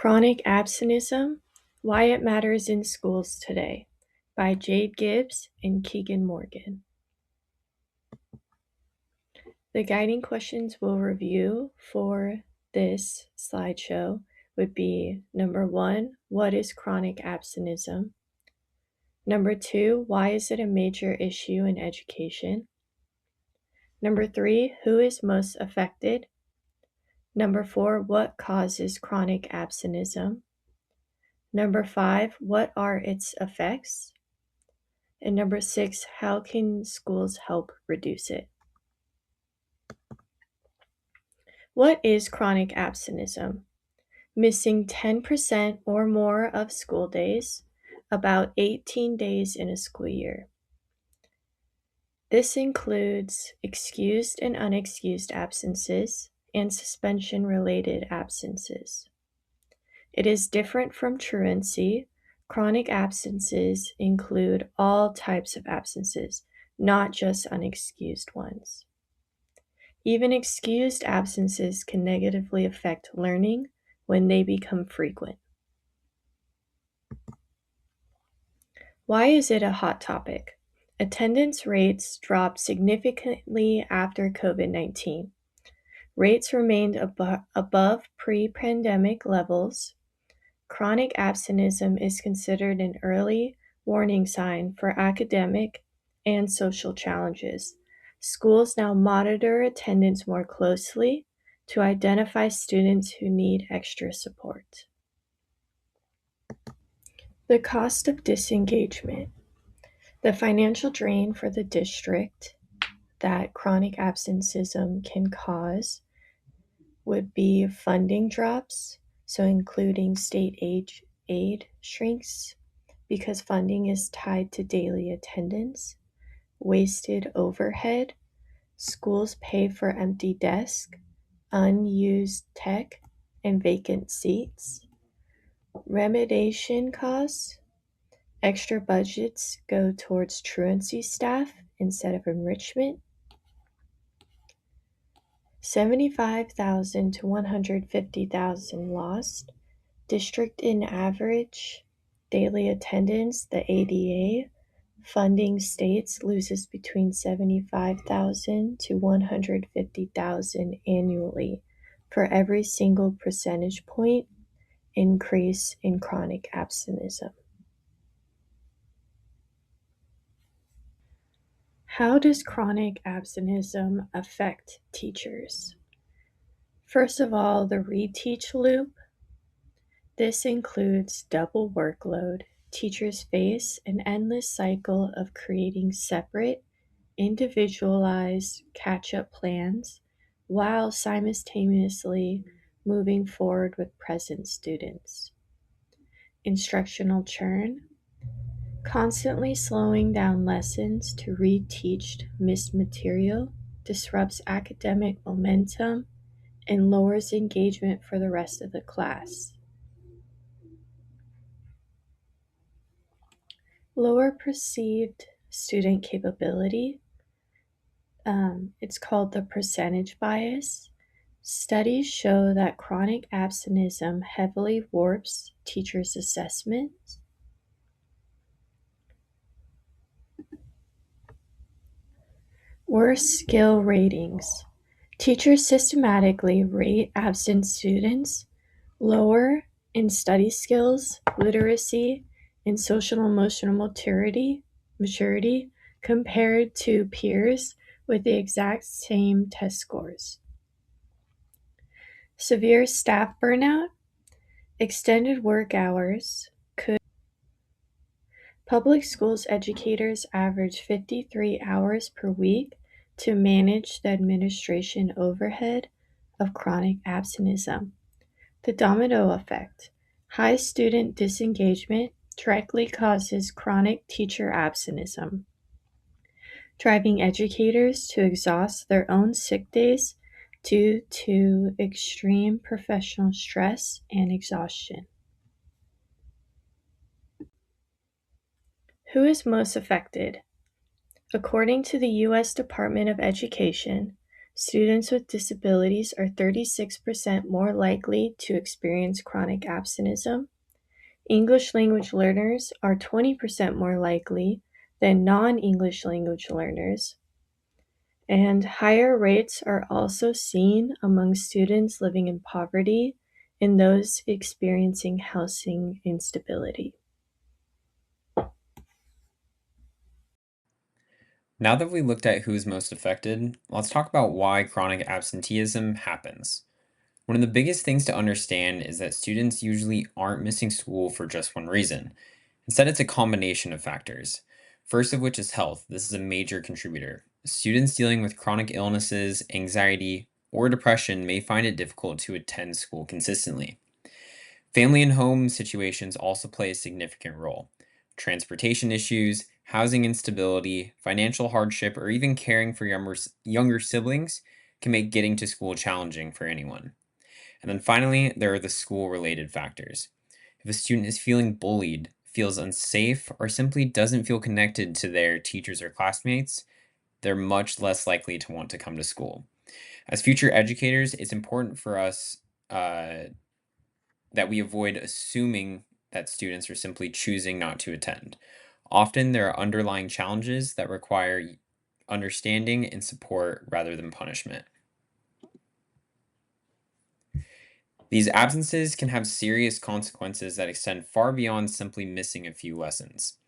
Chronic Absenteeism: Why It Matters in Schools Today by Jade Gibbs and Keegan Morgan. The guiding questions we'll review for this slideshow would be number 1, what is chronic absenteeism? Number 2, why is it a major issue in education? Number 3, who is most affected? Number 4, what causes chronic absenteeism? Number 5, what are its effects? And number 6, how can schools help reduce it? What is chronic absenteeism? Missing 10% or more of school days, about 18 days in a school year. This includes excused and unexcused absences and suspension-related absences. It is different from truancy. Chronic absences include all types of absences, not just unexcused ones. Even excused absences can negatively affect learning when they become frequent. Why is it a hot topic? Attendance rates dropped significantly after COVID-19. Rates remained above pre-pandemic levels. Chronic absenteeism is considered an early warning sign for academic and social challenges. Schools now monitor attendance more closely to identify students who need extra support. The cost of disengagement. The financial drain for the district that chronic absenteeism can cause would be funding drops, so including state aid shrinks because funding is tied to daily attendance, wasted overhead, schools pay for empty desks, unused tech, and vacant seats, remediation costs, extra budgets go towards truancy staff instead of enrichment, $75,000 to $150,000 lost. District in average daily attendance, the ADA, funding states loses between $75,000 to $150,000 annually for every single percentage point increase in chronic absenteeism. How does chronic absenteeism affect teachers? First of all, the reteach loop. This includes double workload. Teachers face an endless cycle of creating separate, individualized catch-up plans while simultaneously moving forward with present students. Instructional churn. Constantly slowing down lessons to reteach missed material disrupts academic momentum and lowers engagement for the rest of the class. Lower perceived student capability. It's called the percentage bias. Studies show that chronic absenteeism heavily warps teachers' assessments. Worse skill ratings. Teachers systematically rate absent students lower in study skills, literacy, and social emotional maturity compared to peers with the exact same test scores. Severe staff burnout. Extended work hours could. Public schools educators average 53 hours per week to manage the administration overhead of chronic absenteeism. The domino effect. High student disengagement directly causes chronic teacher absenteeism, driving educators to exhaust their own sick days due to extreme professional stress and exhaustion. Who is most affected? According to the U.S. Department of Education, Students with disabilities are 36% more likely to experience chronic absenteeism. English language learners are 20% more likely than non-English language learners. And higher rates are also seen among students living in poverty and those experiencing housing instability. Now that we looked at who's most affected, let's talk about why chronic absenteeism happens. One of the biggest things to understand is that students usually aren't missing school for just one reason. Instead, it's a combination of factors. First of which is health. This is a major contributor. Students dealing with chronic illnesses, anxiety, or depression may find it difficult to attend school consistently. Family and home situations also play a significant role. Transportation issues, housing instability, financial hardship, or even caring for younger siblings can make getting to school challenging for anyone. And then finally, there are the school related factors. If a student is feeling bullied, feels unsafe, or simply doesn't feel connected to their teachers or classmates, they're much less likely to want to come to school. As future educators, it's important for us uh, that we avoid assuming that students are simply choosing not to attend. Often, there are underlying challenges that require understanding and support rather than punishment. These absences can have serious consequences that extend far beyond simply missing a few lessons.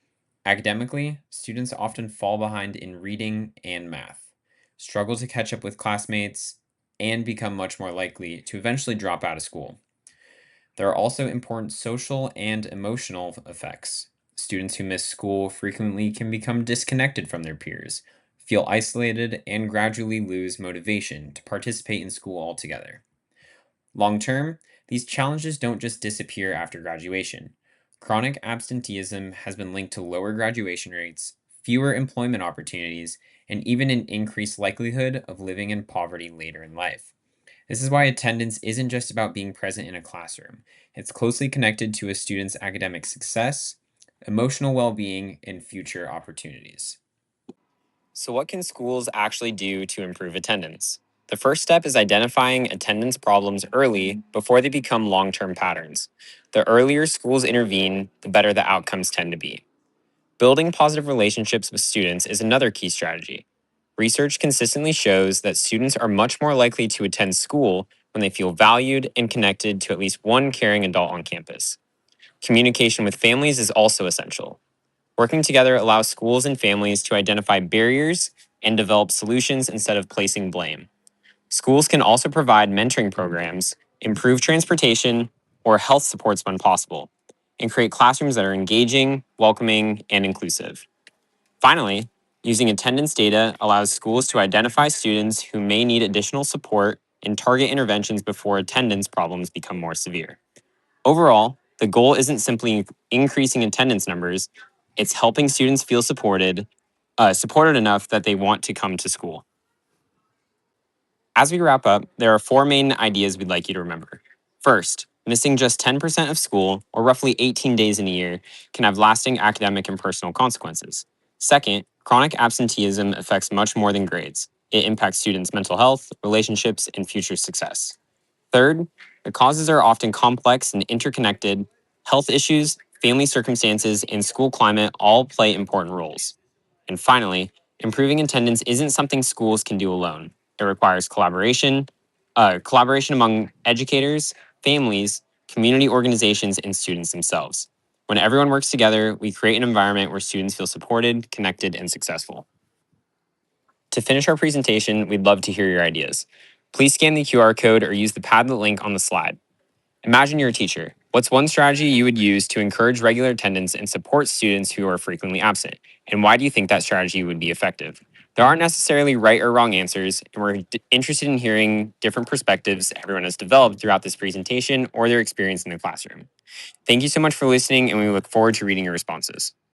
Academically, students often fall behind in reading and math, struggle to catch up with classmates, and become much more likely to eventually drop out of school. There are also important social and emotional effects. Students who miss school frequently can become disconnected from their peers, feel isolated, and gradually lose motivation to participate in school altogether. Long term, these challenges don't just disappear after graduation. Chronic absenteeism has been linked to lower graduation rates, fewer employment opportunities, and even an increased likelihood of living in poverty later in life. This is why attendance isn't just about being present in a classroom. It's closely connected to a student's academic success, emotional well being, and future opportunities. So, what can schools actually do to improve attendance? The first step is identifying attendance problems early before they become long term patterns. The earlier schools intervene, the better the outcomes tend to be. Building positive relationships with students is another key strategy. Research consistently shows that students are much more likely to attend school when they feel valued and connected to at least one caring adult on campus. Communication with families is also essential. Working together allows schools and families to identify barriers and develop solutions instead of placing blame. Schools can also provide mentoring programs, improve transportation, or health supports when possible, and create classrooms that are engaging, welcoming, and inclusive. Finally, using attendance data allows schools to identify students who may need additional support and target interventions before attendance problems become more severe. Overall, the goal isn't simply increasing attendance numbers, it's helping students feel supported enough that they want to come to school. As we wrap up, there are four main ideas we'd like you to remember. First, missing just 10% of school, or roughly 18 days in a year, can have lasting academic and personal consequences. Second, chronic absenteeism affects much more than grades. It impacts students' mental health, relationships, and future success. Third, the causes are often complex and interconnected. Health issues, family circumstances, and school climate all play important roles. And finally, improving attendance isn't something schools can do alone. It requires collaboration among educators, families, community organizations, and students themselves. When everyone works together, we create an environment where students feel supported, connected, and successful. To finish our presentation, we'd love to hear your ideas. Please scan the QR code or use the Padlet link on the slide. Imagine you're a teacher. What's one strategy you would use to encourage regular attendance and support students who are frequently absent? And why do you think that strategy would be effective? There aren't necessarily right or wrong answers, and we're interested in hearing different perspectives everyone has developed throughout this presentation or their experience in the classroom. Thank you so much for listening, and we look forward to reading your responses.